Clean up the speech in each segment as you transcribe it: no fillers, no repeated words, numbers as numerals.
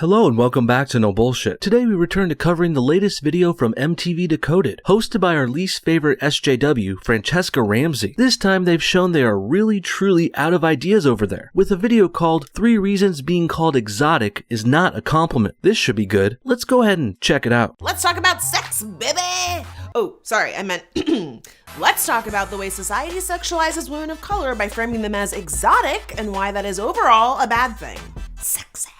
Hello and welcome back to No Bullshit. Today we return to covering the latest video from MTV Decoded, hosted by our least favorite SJW, Francesca Ramsey. This time they've shown they are really truly out of ideas over there, with a video called 3 Reasons Being Called Exotic is Not a Compliment. This should be good. Let's go ahead and check it out. Let's talk about sex, baby! Oh, sorry, I meant let's talk about the way society sexualizes women of color by framing them as exotic and why that is overall a bad thing. Sexy.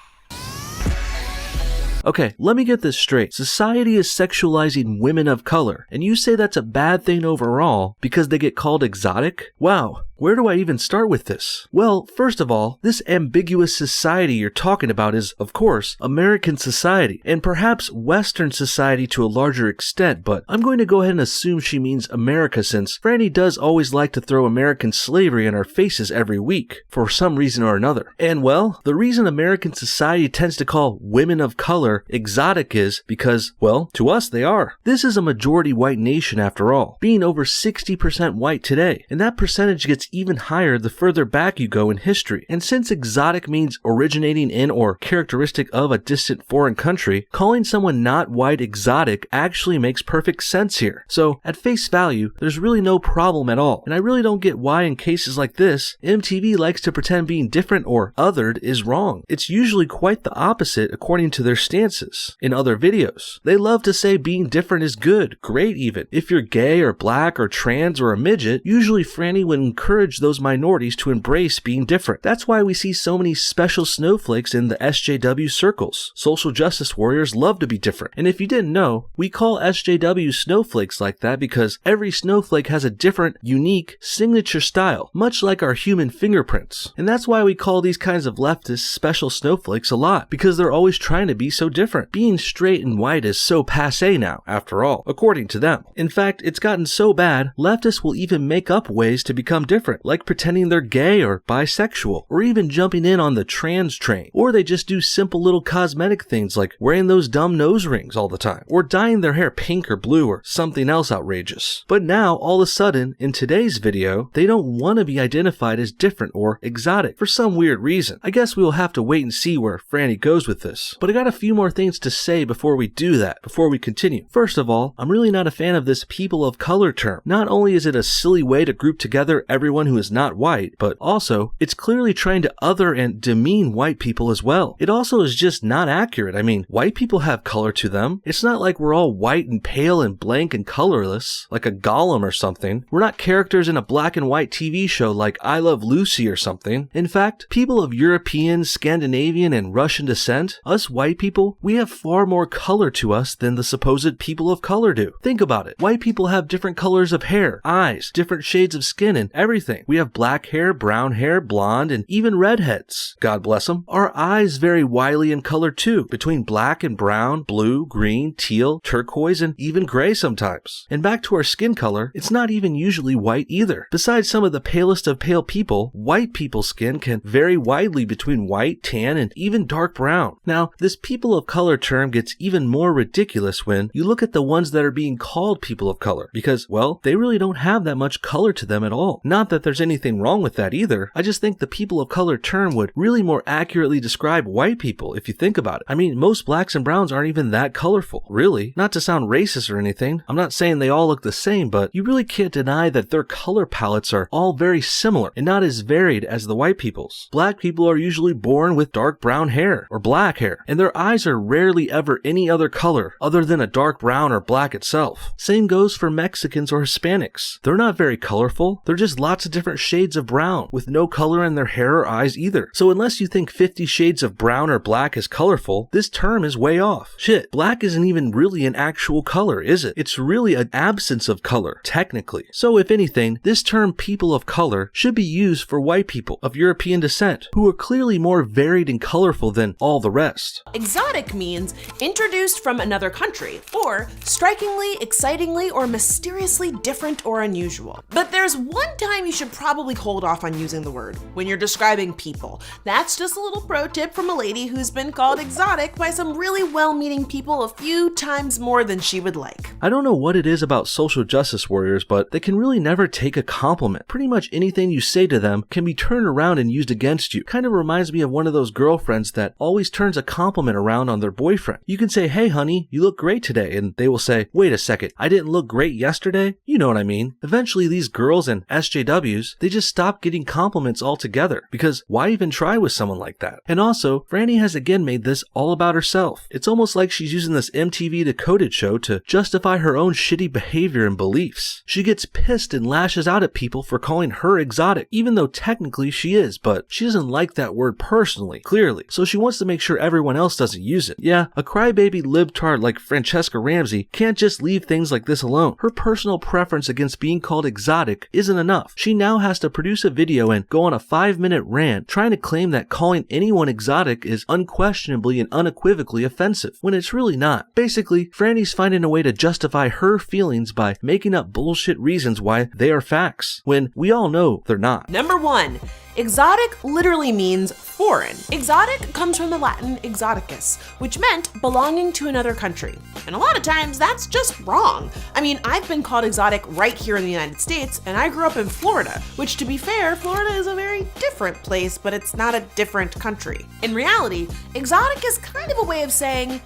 Okay, let me get this straight. Society is sexualizing women of color, and you say that's a bad thing overall because they get called exotic? Wow. Where do I even start with this? Well, first of all, this ambiguous society you're talking about is, of course, American society, and perhaps Western society to a larger extent, but I'm going to go ahead and assume she means America since Franny does always like to throw American slavery in our faces every week, for some reason or another. And well, the reason American society tends to call women of color exotic is because, well, to us they are. This is a majority white nation after all, being over 60% white today, and that percentage gets even higher the further back you go in history. And since exotic means originating in or characteristic of a distant foreign country, calling someone not white exotic actually makes perfect sense here. So at face value, there's really no problem at all. And I really don't get why in cases like this, MTV likes to pretend being different or othered is wrong. It's usually quite the opposite according to their stances in other videos. They love to say being different is good, great even. If you're gay or black or trans or a midget, usually Franny would encourage those minorities to embrace being different. That's why we see so many special snowflakes in the SJW circles. Social justice warriors love to be different. And if you didn't know, we call SJW snowflakes like that because every snowflake has a different, unique, signature style, much like our human fingerprints. And that's why we call these kinds of leftists special snowflakes a lot, because they're always trying to be so different. Being straight and white is so passé now, after all, according to them. In fact, it's gotten so bad, leftists will even make up ways to become different, like pretending they're gay or bisexual, or even jumping in on the trans train. Or they just do simple little cosmetic things like wearing those dumb nose rings all the time, or dyeing their hair pink or blue or something else outrageous. But now, all of a sudden, in today's video, they don't want to be identified as different or exotic for some weird reason. I guess we will have to wait and see where Franny goes with this. But I got a few more things to say before we do that, before we continue. First of all, I'm really not a fan of this people of color term. Not only is it a silly way to group together everyone who is not white, but also, it's clearly trying to other and demean white people as well. It also is just not accurate. I mean, white people have color to them. It's not like we're all white and pale and blank and colorless, like a golem or something. We're not characters in a black and white TV show like I Love Lucy or something. In fact, people of European, Scandinavian, and Russian descent, us white people, we have far more color to us than the supposed people of color do. Think about it. White people have different colors of hair, eyes, different shades of skin, and everything. We have black hair, brown hair, blonde, and even redheads. God bless them. Our eyes vary widely in color too, between black and brown, blue, green, teal, turquoise, and even gray sometimes. And back to our skin color, it's not even usually white either. Besides some of the palest of pale people, white people's skin can vary widely between white, tan, and even dark brown. Now, this people of color term gets even more ridiculous when you look at the ones that are being called people of color, because, well, they really don't have that much color to them at all. Not that there's anything wrong with that either. I just think the people of color term would really more accurately describe white people if you think about it. I mean, most blacks and browns aren't even that colorful, really. Not to sound racist or anything. I'm not saying they all look the same, but you really can't deny that their color palettes are all very similar and not as varied as the white people's. Black people are usually born with dark brown hair or black hair, and their eyes are rarely ever any other color other than a dark brown or black itself. Same goes for Mexicans or Hispanics. They're not very colorful. They're just lots of different shades of brown with no color in their hair or eyes either. So unless you think 50 shades of brown or black is colorful, this term is way off. Shit, black isn't even really an actual color, is it? It's really an absence of color, technically. So if anything, this term people of color should be used for white people of European descent, who are clearly more varied and colorful than all the rest. Exotic means introduced from another country, or strikingly, excitingly, or mysteriously different or unusual. But there's one time you should probably hold off on using the word when you're describing people. That's just a little pro tip from a lady who's been called exotic by some really well-meaning people a few times more than she would like. I don't know what it is about social justice warriors, but they can really never take a compliment. Pretty much anything you say to them can be turned around and used against you. Kind of reminds me of one of those girlfriends that always turns a compliment around on their boyfriend. You can say, "Hey honey, you look great today," and they will say, "Wait a second, I didn't look great yesterday?" You know what I mean. Eventually these girls and SJWs, they just stop getting compliments altogether, because why even try with someone like that? And also, Franny has again made this all about herself. It's almost like she's using this MTV Decoded show to justify her own shitty behavior and beliefs. She gets pissed and lashes out at people for calling her exotic, even though technically she is, but she doesn't like that word personally, clearly, so she wants to make sure everyone else doesn't use it. Yeah, a crybaby libtard like Francesca Ramsey can't just leave things like this alone. Her personal preference against being called exotic isn't enough. She now has to produce a video and go on a 5-minute rant trying to claim that calling anyone exotic is unquestionably and unequivocally offensive, when it's really not. Basically, Franny's finding a way to justify her feelings by making up bullshit reasons why they are facts, when we all know they're not. Number 1. Exotic literally means foreign. Exotic comes from the Latin exoticus, which meant belonging to another country. And a lot of times that's just wrong. I mean, I've been called exotic right here in the United States, and I grew up in Florida, which, to be fair, Florida is a very different place, but it's not a different country. In reality, exotic is kind of a way of saying,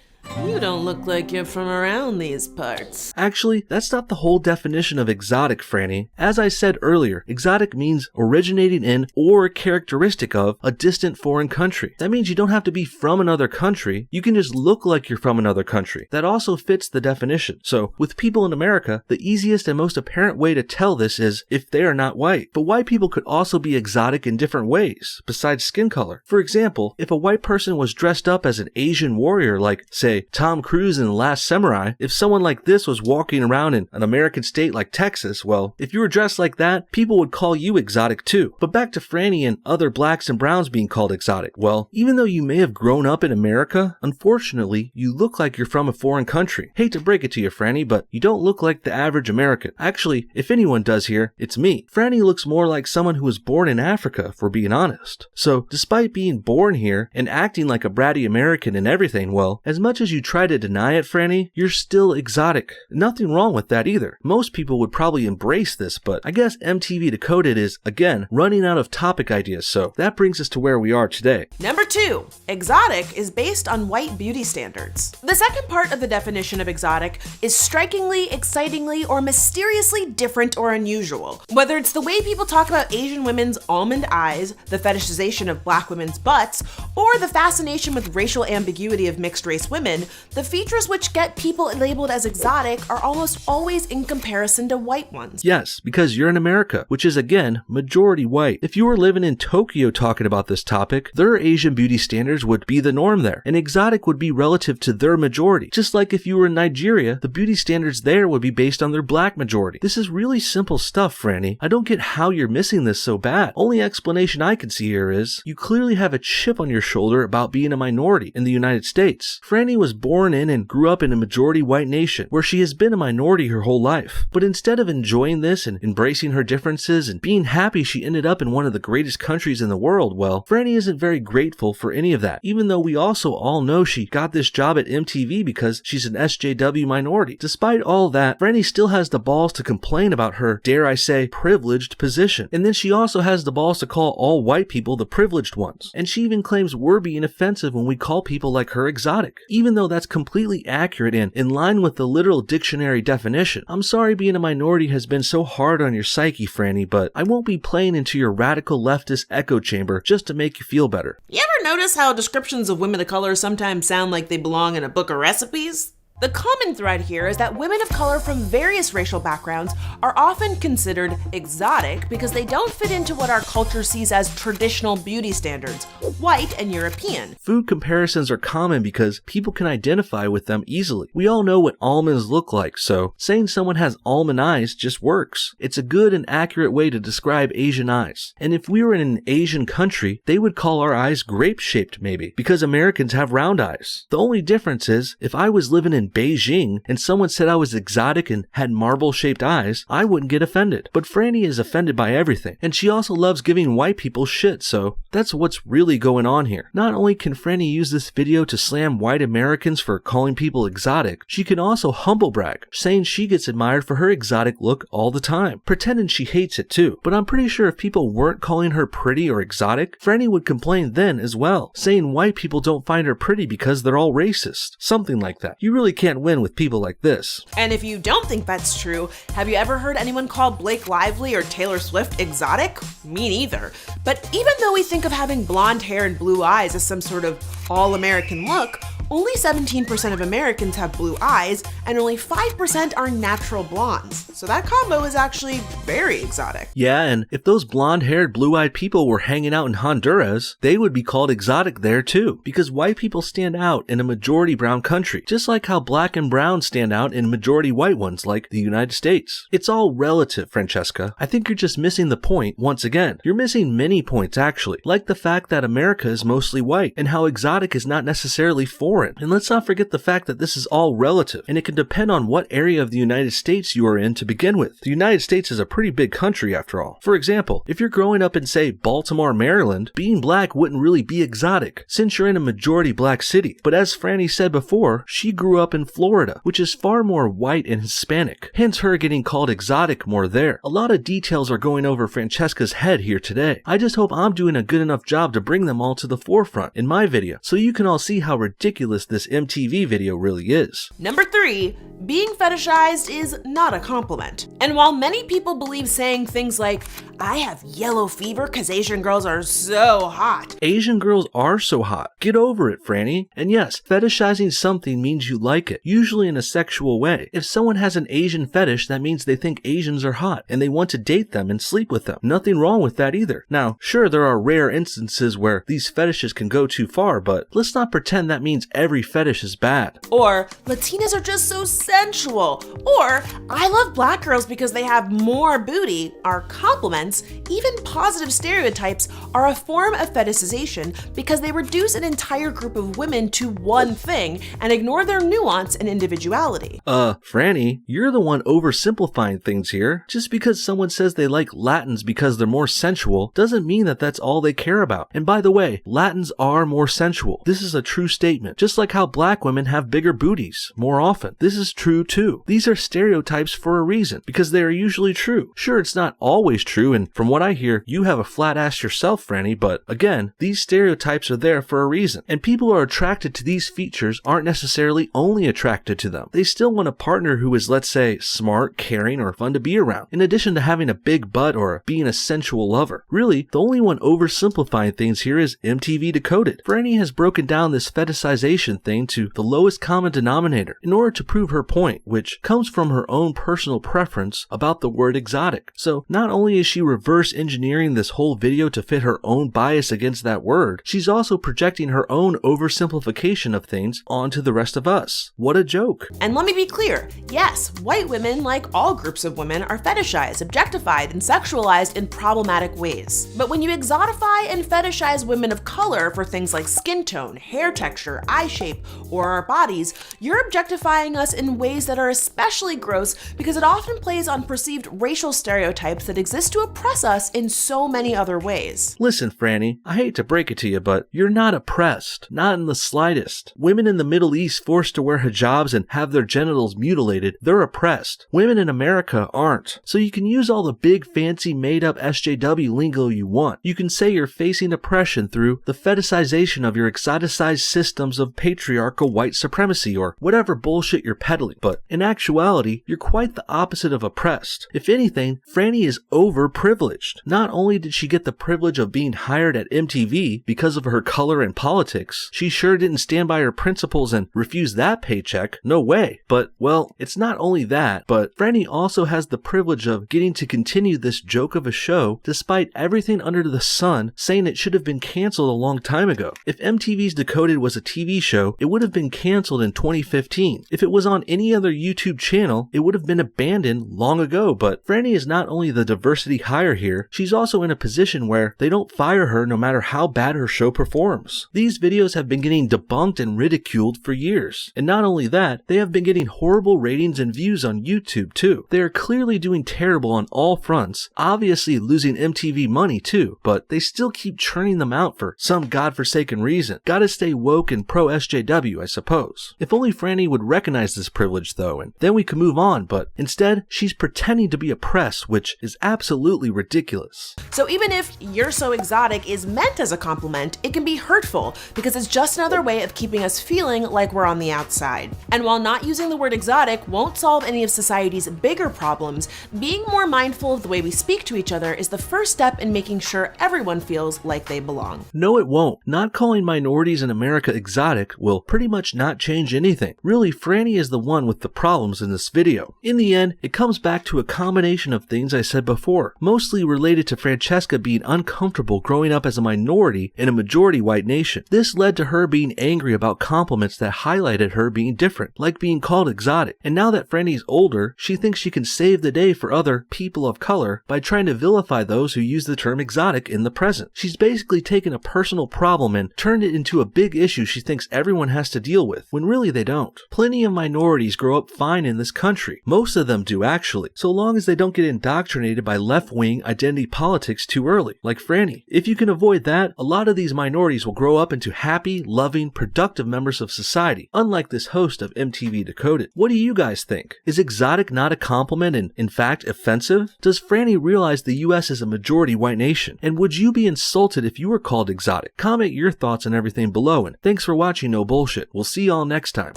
"You don't look like you're from around these parts." Actually, that's not the whole definition of exotic, Franny. As I said earlier, exotic means originating in or characteristic of a distant foreign country. That means you don't have to be from another country, you can just look like you're from another country. That also fits the definition. So, with people in America, the easiest and most apparent way to tell this is if they are not white. But white people could also be exotic in different ways, besides skin color. For example, if a white person was dressed up as an Asian warrior like, say, Tom Cruise in The Last Samurai, if someone like this was walking around in an American state like Texas, well, if you were dressed like that, people would call you exotic too. But back to Franny and other blacks and browns being called exotic. Well, even though you may have grown up in America, unfortunately, you look like you're from a foreign country. Hate to break it to you, Franny, but you don't look like the average American. Actually, if anyone does here, it's me. Franny looks more like someone who was born in Africa, if we're being honest. So, despite being born here and acting like a bratty American and everything, well, as much as you try to deny it, Franny, you're still exotic. Nothing wrong with that either. Most people would probably embrace this, but I guess MTV Decoded is, again, running out of topic ideas, so that brings us to where we are today. Number 2, exotic is based on white beauty standards. The second part of the definition of exotic is strikingly, excitingly, or mysteriously different or unusual. Whether it's the way people talk about Asian women's almond eyes, the fetishization of black women's butts, or the fascination with racial ambiguity of mixed race women, the features which get people labeled as exotic are almost always in comparison to white ones. Yes, because you're in America, which is again, majority white. If you were living in Tokyo talking about this topic, their Asian beauty standards would be the norm there, and exotic would be relative to their majority. Just like if you were in Nigeria, the beauty standards there would be based on their black majority. This is really simple stuff, Franny. I don't get how you're missing this so bad. Only explanation I can see here is, you clearly have a chip on your shoulder about being a minority in the United States. Franny was born in and grew up in a majority white nation, where she has been a minority her whole life. But instead of enjoying this and embracing her differences and being happy she ended up in one of the greatest countries in the world, well, Franny isn't very grateful for any of that, even though we also all know she got this job at MTV because she's an SJW minority. Despite all that, Franny still has the balls to complain about her, dare I say, privileged position. And then she also has the balls to call all white people the privileged ones. And she even claims we're being offensive when we call people like her exotic, even though that's completely accurate and in line with the literal dictionary definition. I'm sorry being a minority has been so hard on your psyche, Franny, but I won't be playing into your radical leftist echo chamber just to make you feel better. You ever notice how descriptions of women of color sometimes sound like they belong in a book of recipes? The common thread here is that women of color from various racial backgrounds are often considered exotic because they don't fit into what our culture sees as traditional beauty standards, white and European. Food comparisons are common because people can identify with them easily. We all know what almonds look like, so saying someone has almond eyes just works. It's a good and accurate way to describe Asian eyes. And if we were in an Asian country, they would call our eyes grape-shaped maybe, because Americans have round eyes. The only difference is, if I was living in in Beijing and someone said I was exotic and had marble-shaped eyes, I wouldn't get offended. But Franny is offended by everything, and she also loves giving white people shit, so that's what's really going on here. Not only can Franny use this video to slam white Americans for calling people exotic, she can also humble brag, saying she gets admired for her exotic look all the time, pretending she hates it too. But I'm pretty sure if people weren't calling her pretty or exotic, Franny would complain then as well, saying white people don't find her pretty because they're all racist. Something like that. You really can't win with people like this. And if you don't think that's true, have you ever heard anyone call Blake Lively or Taylor Swift exotic? Me neither. But even though we think of having blonde hair and blue eyes as some sort of all-American look, only 17% of Americans have blue eyes, and only 5% are natural blondes. So that combo is actually very exotic. Yeah, and if those blonde-haired, blue-eyed people were hanging out in Honduras, they would be called exotic there too, because white people stand out in a majority brown country, just like how black and brown stand out in majority white ones like the United States. It's all relative, Francesca. I think you're just missing the point once again. You're missing many points actually, like the fact that America is mostly white, and how exotic is not necessarily foreign. And let's not forget the fact that this is all relative, and it can depend on what area of the United States you are in to begin with. The United States is a pretty big country after all. For example, if you're growing up in, say, Baltimore, Maryland, being black wouldn't really be exotic, since you're in a majority black city. But as Franny said before, she grew up in Florida, which is far more white and Hispanic, hence her getting called exotic more there. A lot of details are going over Francesca's head here today. I just hope I'm doing a good enough job to bring them all to the forefront in my video, so you can all see how ridiculous this MTV video really is. Number 3, being fetishized is not a compliment. And while many people believe saying things like, I have yellow fever because Asian girls are so hot. Asian girls are so hot. Get over it, Franny. And yes, fetishizing something means you like it, usually in a sexual way. If someone has an Asian fetish, that means they think Asians are hot and they want to date them and sleep with them. Nothing wrong with that either. Now, sure, there are rare instances where these fetishes can go too far, but let's not pretend that means every fetish is bad. Or, Latinas are just so sensual. Or, I love black girls because they have more booty are compliments. Even positive stereotypes are a form of fetishization because they reduce an entire group of women to one thing and ignore their nuance and individuality. Franny, you're the one oversimplifying things here. Just because someone says they like Latins because they're more sensual doesn't mean that that's all they care about. And by the way, Latins are more sensual. This is a true statement. Just like how black women have bigger booties more often. This is true too. These are stereotypes for a reason, because they are usually true. Sure, it's not always true, and from what I hear, you have a flat ass yourself, Franny, but again, these stereotypes are there for a reason, and people who are attracted to these features aren't necessarily only attracted to them. They still want a partner who is, let's say, smart, caring, or fun to be around, in addition to having a big butt or being a sensual lover. Really, the only one oversimplifying things here is MTV Decoded. Franny has broken down this fetishization thing to the lowest common denominator in order to prove her point, which comes from her own personal preference about the word exotic. So not only is she reverse engineering this whole video to fit her own bias against that word, she's also projecting her own oversimplification of things onto the rest of us. What a joke. And let me be clear, yes, white women, like all groups of women, are fetishized, objectified, and sexualized in problematic ways. But when you exotify and fetishize women of color for things like skin tone, hair texture, eye shape, or our bodies, you're objectifying us in ways that are especially gross because it often plays on perceived racial stereotypes that exist to oppress us in so many other ways. Listen, Franny, I hate to break it to you, but you're not oppressed. Not in the slightest. Women in the Middle East forced to wear hijabs and have their genitals mutilated, they're oppressed. Women in America aren't. So you can use all the big fancy made up SJW lingo you want. You can say you're facing oppression through the fetishization of your exoticized systems of patriarchal white supremacy or whatever bullshit you're peddling. But in actuality, you're quite the opposite of oppressed. If anything, Franny is overprivileged. Not only did she get the privilege of being hired at MTV because of her color and politics, she sure didn't stand by her principles and refuse that paycheck. No way. But, well, it's not only that, but Franny also has the privilege of getting to continue this joke of a show despite everything under the sun saying it should have been canceled a long time ago. If MTV's Decoded was a TV show, it would have been canceled in 2015. If it was on any other YouTube channel, it would have been abandoned long ago. But Franny is not only the diversity retire here, she's also in a position where they don't fire her no matter how bad her show performs. These videos have been getting debunked and ridiculed for years. And not only that, they have been getting horrible ratings and views on YouTube too. They are clearly doing terrible on all fronts, obviously losing MTV money too, but they still keep churning them out for some godforsaken reason. Gotta stay woke and pro SJW, I suppose. If only Franny would recognize this privilege though, and then we could move on, but instead, she's pretending to be oppressed, which is absolutely ridiculous. So even if "you're so exotic" is meant as a compliment, it can be hurtful because it's just another way of keeping us feeling like we're on the outside. And while not using the word exotic won't solve any of society's bigger problems, being more mindful of the way we speak to each other is the first step in making sure everyone feels like they belong. No, it won't. Not calling minorities in America exotic will pretty much not change anything. Really, Franny is the one with the problems in this video. In the end, it comes back to a combination of things I said before, mostly related to Francesca being uncomfortable growing up as a minority in a majority white nation. This led to her being angry about compliments that highlighted her being different, like being called exotic. And now that Franny's older, she thinks she can save the day for other people of color by trying to vilify those who use the term exotic in the present. She's basically taken a personal problem and turned it into a big issue she thinks everyone has to deal with, when really they don't. Plenty of minorities grow up fine in this country. Most of them do actually, so long as they don't get indoctrinated by left-wing identity politics too early, like Franny. If you can avoid that, a lot of these minorities will grow up into happy, loving, productive members of society, unlike this host of MTV Decoded. What do you guys think? Is exotic not a compliment and, in fact, offensive? Does Franny realize the US is a majority white nation? And would you be insulted if you were called exotic? Comment your thoughts on everything below, and thanks for watching No Bullshit. We'll see y'all next time.